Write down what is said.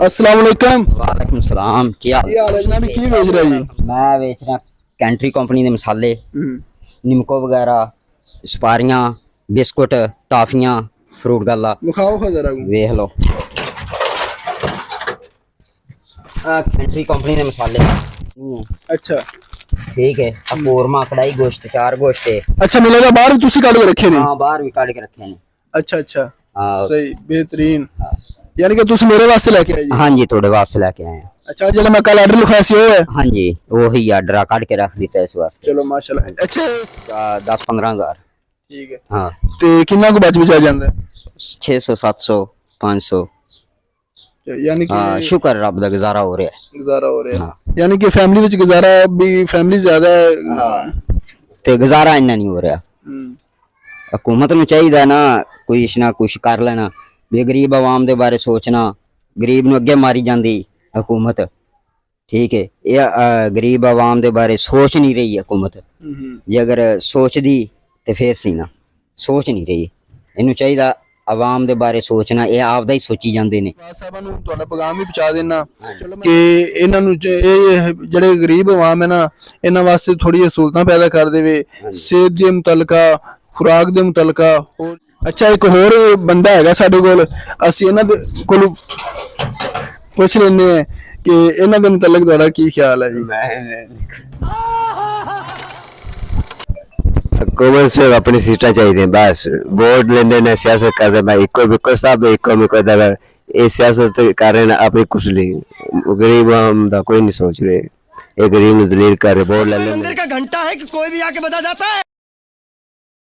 अस्सलाम वालेकुम। वालेकुम सलाम। क्या हाल है जनाब, की बेच रहा जी? मैं बेच रहा कैंट्री कंपनी के मसाले, निमको वगैरह, सुपारियां, बिस्कुट, टाफियां, फ्रूट गल्ला। दिखाओ खा जरा को। वेख लो कैंट्री कंपनी के मसाले अच्छा ठीक है। कोरमा, कढ़ाई गोश्त, चार गोश्त है। अच्छा, मिलेगा बाहर तुसी काट के रखे ने? हाँ, बाहर भी काट के रखे हैं। अच्छा अच्छा, हाँ सही, बेहतरीन। यानी कि तुसी मेरे वास्ते लेके आए जी? हाँ जी, थोड़े वास्ते लेके आए हैं। अच्छा, जल्द मैं कल ऑर्डर लिखाया सी है? हाँ जी, वही ऑर्डर काट के रख दिता है इस वास्ते। चलो माशाल्लाह। अच्छा 10-15 हज़ार। ठीक है। हाँ, ते कितना को बच बचा जांदा है? 600, 700, 500। यानी कि हाँ, शुक्र रब दा गुजारा हो रहा है। गुजारा हो रहा है। हाँ। यानी कि फैमिली विच गुजारा भी, फैमिली ज्यादा है। ते गुजारा इन्ना नहीं हो रहा। हुकूमत नूं चाहिए ना कुछ ना कुछ कर लेना, भी गरीब आवाम दे बारे सोचना। गरीब नूं अगे मारी जांदी हुकूमत, ठीक है। ये गरीब आवाम दे बारे सोच नहीं रही हुकूमत। जे अगर सोचदी ते फिर सी ना, सोच नहीं रही। इनू चाहिए आवाम दे बारे सोचना, ये आपदा ही सोची जांदे ने। साहबां नूं तुहाडा पैगाम भी पहुंचा देना कि इन्हां नूं ਜਿਹੜੇ गरीब आवाम है ना, इन्हां वास्ते थोड़ी सहूलतां पैदा कर देवे, सेहत दे मुतलका, खुराक दे मुतलका। और अच्छा, एक होर बंदा हैगा साडे कोल, ਅਸੀਂ ਇਹਨਾਂ ਦੇ ਕੋਲ ਪੁੱਛ ਲੈਂਦੇ ਆ कि ਇਹਨਾਂ ਦੇ ਮੁਤਲਕ ਤੁਹਾਡਾ ਕੀ ਖਿਆਲ ਹੈ ਜੀ? हुकूमत से अपनी सीटें चाहिए बस। वोट लेने ने सियासत कर दे भाई, इको बिको सब इको मिको दे। ये सियासत कर रहे ना अपनी कुछ नहीं, गरीब आम दा कोई नहीं सोच रहे। ये गरीब ने दलील कर रहे वोट ले लेने। मंदिर का घंटा है कि कोई भी आके बजा जाता है।